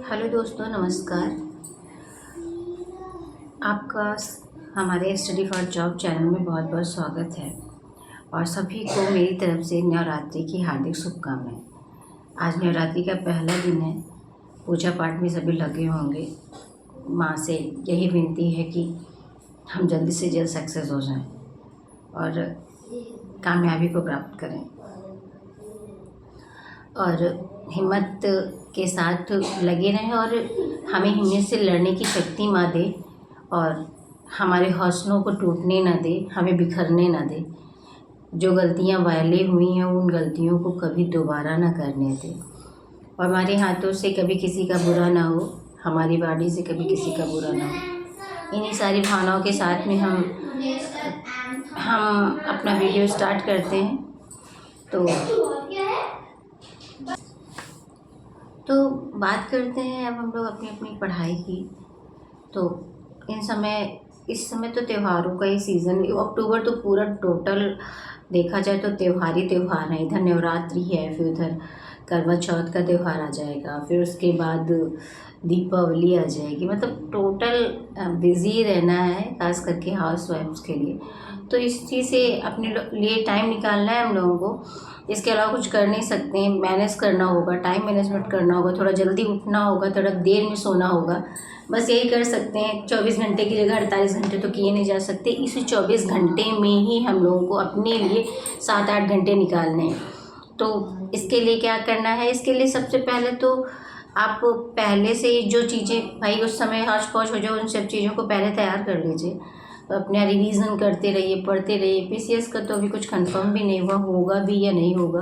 Hello दोस्तों, नमस्कार। आपका हमारे स्टडी फॉर जॉब चैनल में बहुत बहुत स्वागत है और सभी को मेरी तरफ से नवरात्रि की हार्दिक शुभकामनाएं। आज नवरात्रि का पहला दिन है। पूजा पाठ में सभी लगे होंगे। माँ से यही विनती है कि हम जल्दी से जल्द सक्सेस हो जाएं और कामयाबी को प्राप्त करें और हिम्मत के साथ लगे रहें और हमें हिम्मत से लड़ने की शक्ति माँ दे और हमारे हौसलों को टूटने ना दे, हमें बिखरने ना दे। जो गलतियाँ पहले हुई हैं उन गलतियों को कभी दोबारा ना करने दे और हमारे हाथों से कभी किसी का बुरा ना हो, हमारी वाणी से कभी किसी का बुरा ना हो। इन्हीं सारी भावनाओं के साथ में हम अपना वीडियो स्टार्ट करते हैं। तो बात करते हैं अब हम लोग अपनी अपनी पढ़ाई की। तो इस समय तो त्योहारों का ही सीज़न, अक्टूबर तो पूरा टोटल देखा जाए तो त्योहार ही त्योहार है। इधर नवरात्रि है, फिर उधर करवा चौथ का त्यौहार आ जाएगा, फिर उसके बाद दीपावली आ जाएगी। मतलब टोटल बिज़ी रहना है, खास करके हाउस वाइफ्स के लिए। तो इस चीज़ से अपने लिए टाइम निकालना है हम लोगों को। इसके अलावा कुछ कर नहीं सकते हैं। मैनेज करना होगा, टाइम मैनेजमेंट करना होगा, थोड़ा जल्दी उठना होगा, थोड़ा देर में सोना होगा। बस यही कर सकते हैं। 24 घंटे की जगह 48 घंटे तो किए नहीं जा सकते। इसी 24 घंटे में ही हम लोगों को अपने लिए 7-8 घंटे निकालने हैं। तो इसके लिए क्या करना है? इसके लिए सबसे पहले तो आप पहले से जो चीज़ें भाई उस समय हौच पौच हो जाए, उन सब चीज़ों को पहले तैयार कर लीजिए। तो अपना रिवीजन करते रहिए, पढ़ते रहिए। पीसीएस का तो अभी कुछ कंफर्म भी नहीं हुआ, होगा भी या नहीं होगा।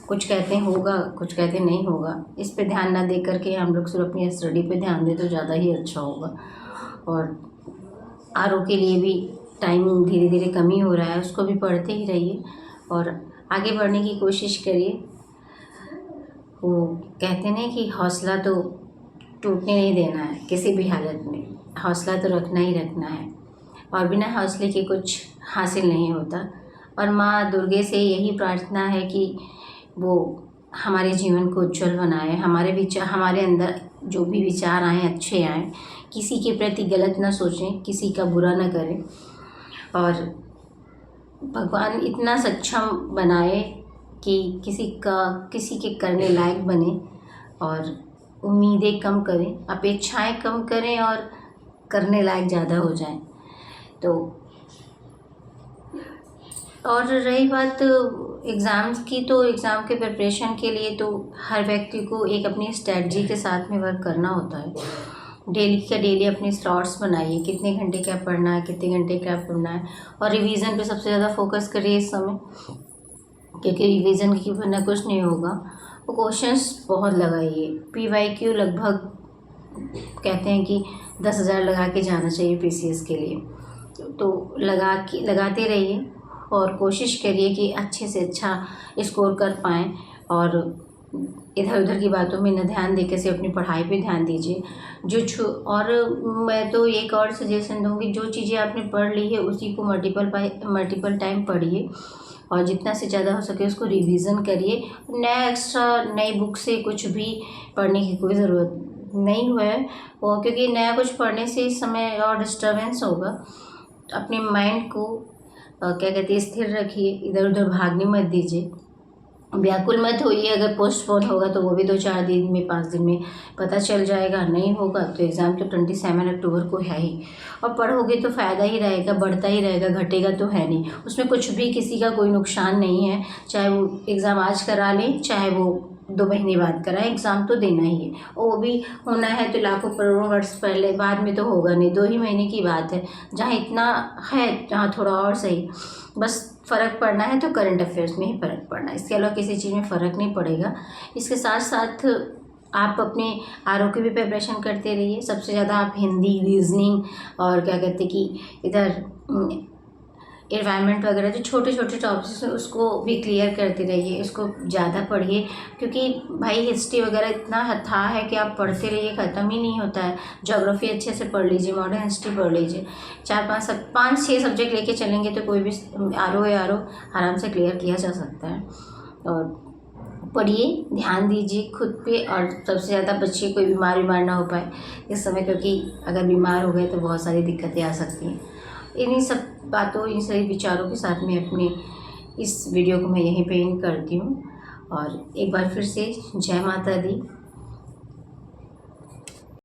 कुछ कहते हैं होगा, कुछ कहते हैं नहीं होगा। इस पे ध्यान ना दे करके हम लोग सिर्फ अपनी स्टडी पे ध्यान दें तो ज़्यादा ही अच्छा होगा। और आरओ के लिए भी टाइम धीरे धीरे कम ही हो रहा है, उसको भी पढ़ते ही रहिए और आगे बढ़ने की कोशिश करिए। वो कहते हैं कि हौसला तो टूटने नहीं देना है किसी भी हालत में, हौसला तो रखना ही रखना है और बिना हौसले के कुछ हासिल नहीं होता। और माँ दुर्गे से यही प्रार्थना है कि वो हमारे जीवन को उज्जवल बनाए, हमारे अंदर जो भी विचार आएँ अच्छे आएँ, किसी के प्रति गलत ना सोचें, किसी का बुरा ना करें और भगवान इतना सक्षम बनाए कि किसी के करने लायक बने और उम्मीदें कम करें, अपेक्षाएं कम करें और करने लायक ज़्यादा हो जाएं। तो और रही बात एग्ज़ाम्स की, तो एग्ज़ाम के प्रिपरेशन के लिए तो हर व्यक्ति को एक अपनी स्ट्रेटजी के साथ में वर्क करना होता है। डेली अपने स्लॉट्स बनाइए, कितने घंटे क्या पढ़ना है, कितने घंटे क्या पढ़ना है और रिवीजन पे सबसे ज़्यादा फोकस करिए इस समय, क्योंकि रिवीजन के बिना कुछ नहीं होगा। वो क्वेश्चंस बहुत लगाइए। PYQ लगभग कहते हैं कि 10,000 लगा के जाना चाहिए पीसीएस के लिए। तो लगाते रहिए और कोशिश करिए कि अच्छे से अच्छा स्कोर कर पाएँ और इधर उधर की बातों में न ध्यान देकर से अपनी पढ़ाई पे ध्यान दीजिए। और मैं तो एक और सजेशन दूँगी, जो चीज़ें आपने पढ़ ली है उसी को मल्टीपल टाइम पढ़िए और जितना से ज़्यादा हो सके उसको रिवीजन करिए। नई बुक से कुछ भी पढ़ने की कोई ज़रूरत नहीं है और क्योंकि नया कुछ पढ़ने से इस समय और डिस्टर्बेंस होगा। अपने माइंड को क्या कहते हैं, स्थिर रखिए, इधर उधर भागने मत दीजिए, व्याकुल मत होइए। अगर पोस्टपोन होगा तो वो भी 2-4 दिन में, 5 दिन में पता चल जाएगा। नहीं होगा तो एग्ज़ाम तो 27 अक्टूबर को है ही और पढ़ोगे तो फ़ायदा ही रहेगा, बढ़ता ही रहेगा, घटेगा तो है नहीं। उसमें कुछ भी किसी का कोई नुकसान नहीं है। चाहे वो एग्ज़ाम आज करा लें, चाहे वो 2 महीने बाद कराएं, एग्ज़ाम तो देना ही है और वो भी होना है तो लाखों करोड़ों वर्ष पहले, बाद में तो होगा नहीं। 2 ही महीने की बात है। जहाँ इतना है, जहाँ थोड़ा और सही, बस फ़र्क पड़ना है तो करंट अफेयर्स में ही फ़र्क पड़ना है, इसके अलावा किसी चीज़ में फ़र्क नहीं पड़ेगा। इसके साथ साथ आप अपने आरओ की भी प्रिपरेशन करते रहिए। सबसे ज़्यादा आप हिंदी, रीजनिंग और क्या कहते हैं कि इधर एनवायरनमेंट वगैरह जो छोटे छोटे टॉपिक्स हैं उसको भी क्लियर करते रहिए, इसको ज़्यादा पढ़िए। क्योंकि भाई हिस्ट्री वगैरह इतना था है कि आप पढ़ते रहिए, ख़त्म ही नहीं होता है। ज्योग्राफी अच्छे से पढ़ लीजिए, मॉडर्न हिस्ट्री पढ़ लीजिए। 5-6 सब्जेक्ट लेके चलेंगे तो कोई भी आरओ आराम से क्लियर किया जा सकता है। और पढ़िए, ध्यान दीजिए खुद पे, और सबसे ज़्यादा बच्चे कोई बीमार ना हो पाए इस समय, क्योंकि अगर बीमार हो गए तो बहुत सारी दिक्कतें आ सकती हैं। इन्हीं सब बातों, इन सभी विचारों के साथ में अपने इस वीडियो को मैं यहीं पे एंड करती हूँ। और एक बार फिर से जय माता दी।